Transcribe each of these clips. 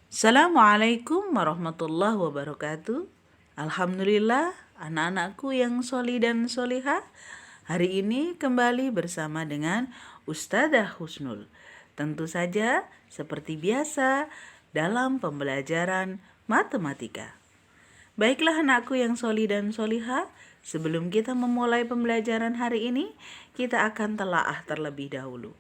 Assalamualaikum warahmatullahi wabarakatuh. Alhamdulillah, anak-anakku yang sholih dan sholihah, hari ini kembali bersama dengan Ustadzah Husnul. Tentu saja seperti biasa dalam pembelajaran matematika. Baiklah anakku yang sholih dan sholihah, sebelum kita memulai pembelajaran hari ini, kita akan telaah terlebih dahulu.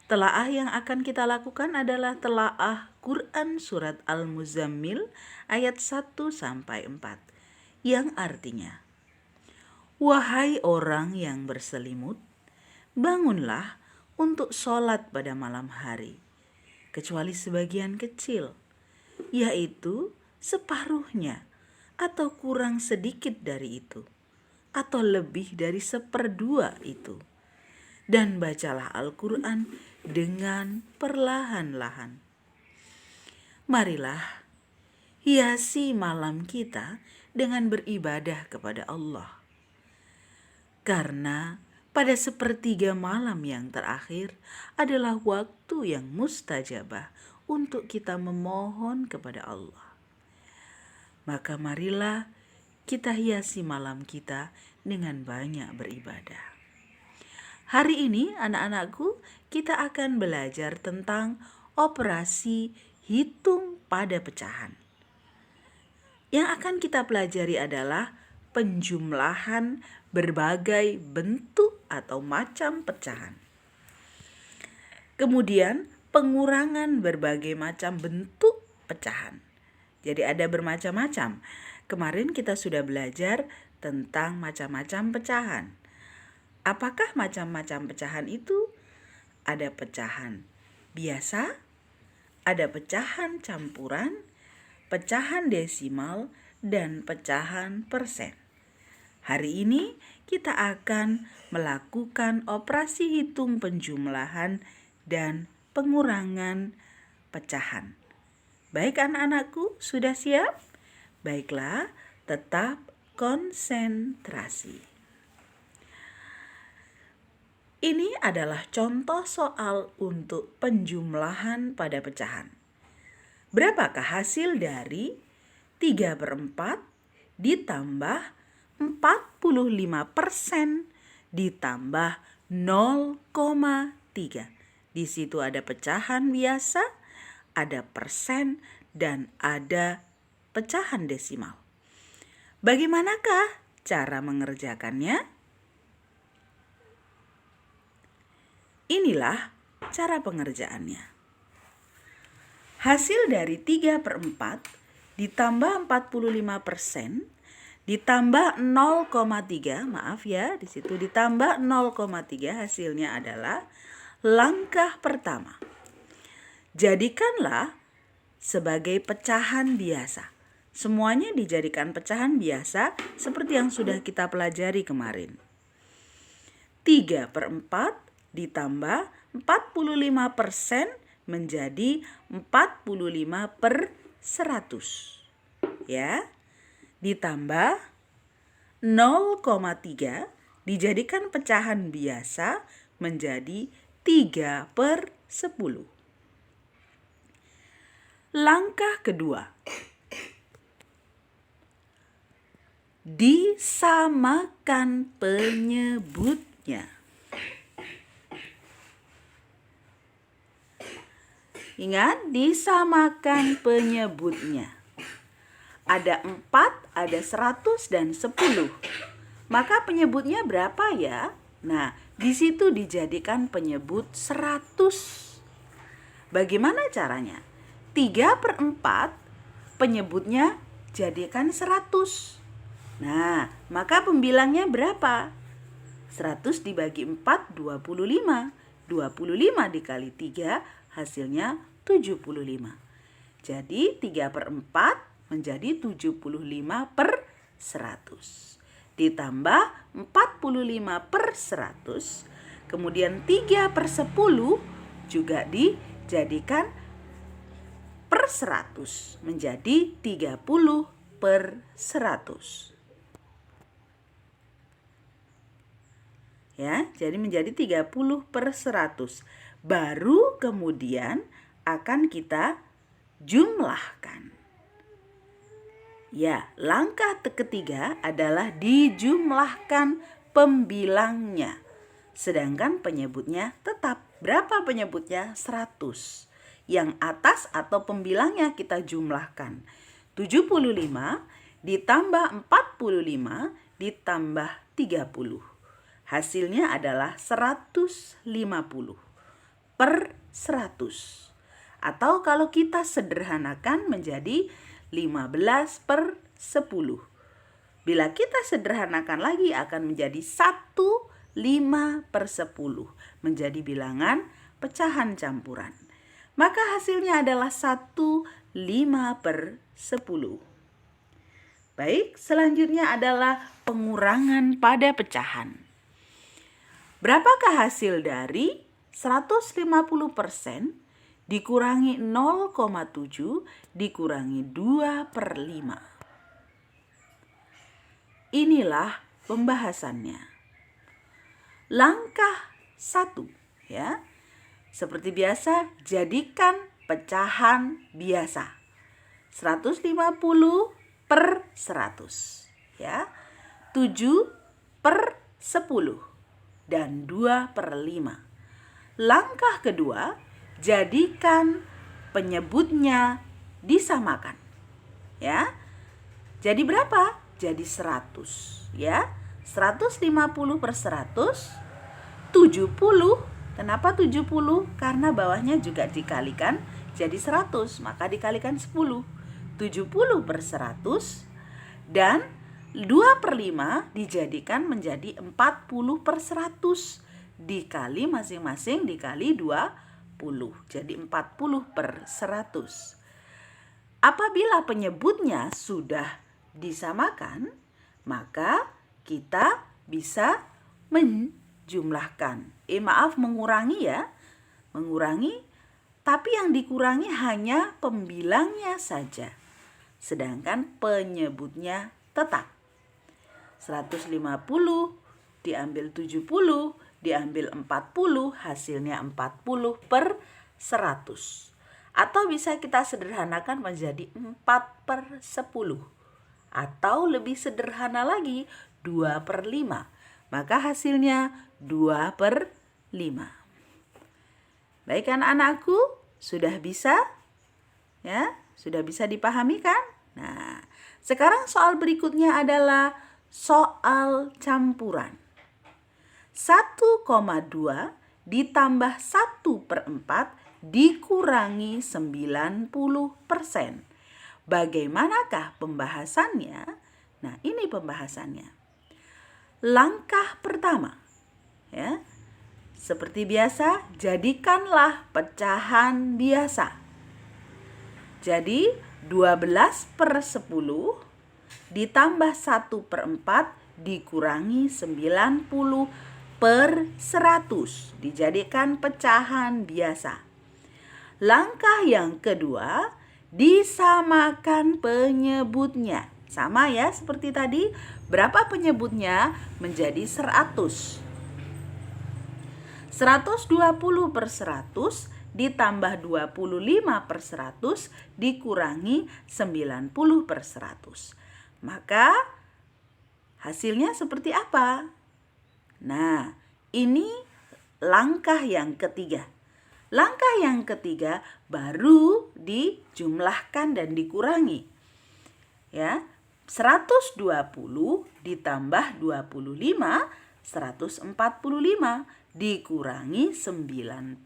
Telaah yang akan kita lakukan adalah telaah Quran Surat Al-Muzammil ayat 1-4, yang artinya, wahai orang yang berselimut, bangunlah untuk sholat pada malam hari, kecuali sebagian kecil, yaitu separuhnya atau kurang sedikit dari itu, atau lebih dari seperdua itu. Dan bacalah Al-Quran dengan perlahan-lahan. Marilah hiasi malam kita dengan beribadah kepada Allah. Karena pada sepertiga malam yang terakhir adalah waktu yang mustajabah untuk kita memohon kepada Allah. Maka marilah kita hiasi malam kita dengan banyak beribadah. Hari ini anak-anakku, kita akan belajar tentang operasi hitung pada pecahan. Yang akan kita pelajari adalah penjumlahan berbagai bentuk atau macam pecahan. Kemudian pengurangan berbagai macam bentuk pecahan. Jadi ada bermacam-macam. Kemarin kita sudah belajar tentang macam-macam pecahan. Apakah macam-macam pecahan itu? Ada pecahan biasa, ada pecahan campuran, pecahan desimal, dan pecahan persen. Hari ini kita akan melakukan operasi hitung penjumlahan dan pengurangan pecahan. Baik anak-anakku, sudah siap? Baiklah, tetap konsentrasi. Ini adalah contoh soal untuk penjumlahan pada pecahan. Berapakah hasil dari 3/4 ditambah 45% ditambah 0,3? Di situ ada pecahan biasa, ada persen, dan ada pecahan desimal. Bagaimanakah cara mengerjakannya? Inilah cara pengerjaannya. Hasil dari 3/4 ditambah 45% ditambah 0,3, maaf ya, di situ ditambah 0,3, hasilnya adalah langkah pertama. Jadikanlah sebagai pecahan biasa. Semuanya dijadikan pecahan biasa seperti yang sudah kita pelajari kemarin. 3/4 ditambah 45% menjadi 45/100. Ya. Ditambah 0,3 dijadikan pecahan biasa menjadi 3/10. Langkah kedua. Disamakan penyebutnya. Ingat, disamakan penyebutnya. Ada 4, ada 100, dan 10. Maka penyebutnya berapa ya? Nah, di situ dijadikan penyebut 100. Bagaimana caranya? 3/4 penyebutnya jadikan 100. Nah, maka pembilangnya berapa? 100 dibagi 4, 25. 25 dikali 3, hasilnya 75. Jadi 3/4 menjadi 75/100. Ditambah 45/100. Kemudian 3/10 juga dijadikan per 100 menjadi 30/100. Ya, jadi menjadi 30/100. Baru kemudian akan kita jumlahkan. Ya, langkah ketiga adalah dijumlahkan pembilangnya. Sedangkan penyebutnya tetap. Berapa penyebutnya? 100. Yang atas atau pembilangnya kita jumlahkan. 75 ditambah 45 ditambah 30. Hasilnya adalah 150 per 100. Atau kalau kita sederhanakan menjadi 15 per 10. Bila kita sederhanakan lagi akan menjadi 5 per 10. Menjadi bilangan pecahan campuran. Maka hasilnya adalah 5 per 10. Baik, selanjutnya adalah pengurangan pada pecahan. Berapakah hasil dari 150% dikurangi 0,7 dikurangi 2 per 5? Inilah pembahasannya. Langkah 1, ya. Seperti biasa, jadikan pecahan biasa. 150 per 100, ya. 7 per 10 dan 2 per 5. Langkah kedua, jadikan penyebutnya disamakan. Ya. Jadi berapa? Jadi 100, ya. 150 per 100, 70. Kenapa 70? Karena bawahnya juga dikalikan jadi 100, maka dikalikan 10. 70 per 100 dan 2 per 5 dijadikan menjadi 40 per 100. Dikali masing-masing dikali 20. Jadi 40 per 100. Apabila penyebutnya sudah disamakan, maka kita bisa menjumlahkan. Mengurangi ya. Mengurangi, tapi yang dikurangi hanya pembilangnya saja. Sedangkan penyebutnya tetap. 150 diambil 70, diambil 40, hasilnya 40 per 100. Atau bisa kita sederhanakan menjadi 4 per 10. Atau lebih sederhana lagi, 2 per 5. Maka hasilnya 2 per 5. Baik anak-anakku, sudah bisa? Ya, sudah bisa dipahami kan? Nah, sekarang soal berikutnya adalah soal campuran. 1,2 ditambah 1 per 4 dikurangi 90%. Bagaimanakah pembahasannya? Nah, ini pembahasannya. Langkah pertama, ya. Seperti biasa, jadikanlah pecahan biasa. Jadi, 12 per 10 ditambah 1 per 4 dikurangi 90 per 100. Dijadikan pecahan biasa. Langkah yang kedua, disamakan penyebutnya. Sama ya seperti tadi. Berapa penyebutnya? Menjadi 100. 120 per 100 ditambah 25 per 100 dikurangi 90 per 100. Maka hasilnya seperti apa? Nah, ini langkah yang ketiga. Langkah yang ketiga baru dijumlahkan dan dikurangi. Ya, 120 ditambah 25, 145 dikurangi 90,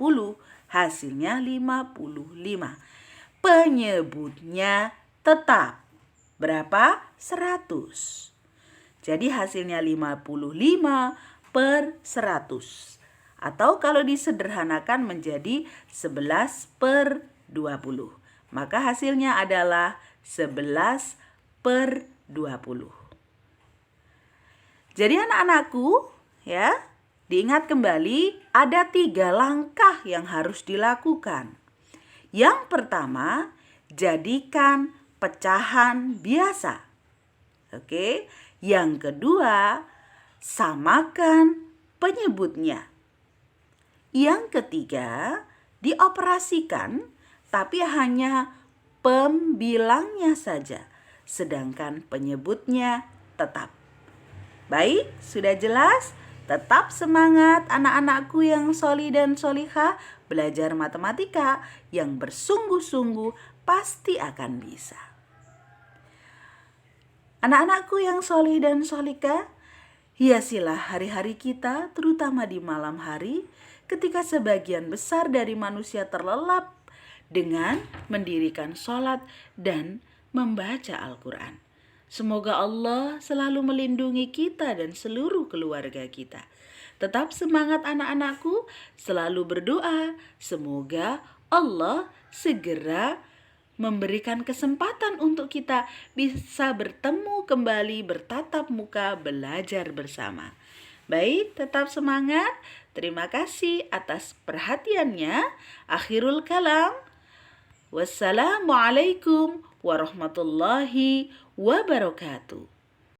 hasilnya 55. Penyebutnya tetap. Berapa? 100. Jadi hasilnya 55 per 100. Atau kalau disederhanakan menjadi 11 per 20. Maka hasilnya adalah 11 per 20. Jadi anak-anakku, ya, diingat kembali ada 3 langkah yang harus dilakukan. Yang pertama, jadikan pecahan biasa. Oke. Yang kedua, samakan penyebutnya. Yang ketiga, dioperasikan tapi hanya pembilangnya saja, sedangkan penyebutnya tetap. Baik, sudah jelas? Tetap semangat anak-anakku yang soli dan solihah, belajar matematika yang bersungguh-sungguh pasti akan bisa. Anak-anakku yang solih dan solika, hiasilah hari-hari kita, terutama di malam hari, ketika sebagian besar dari manusia terlelap dengan mendirikan sholat dan membaca Al-Quran. Semoga Allah selalu melindungi kita dan seluruh keluarga kita. Tetap semangat anak-anakku, selalu berdoa. Semoga Allah segera memberikan kesempatan untuk kita bisa bertemu kembali, bertatap muka, belajar bersama. Baik, tetap semangat. Terima kasih atas perhatiannya. Akhirul kalam. Wassalamualaikum warahmatullahi wabarakatuh.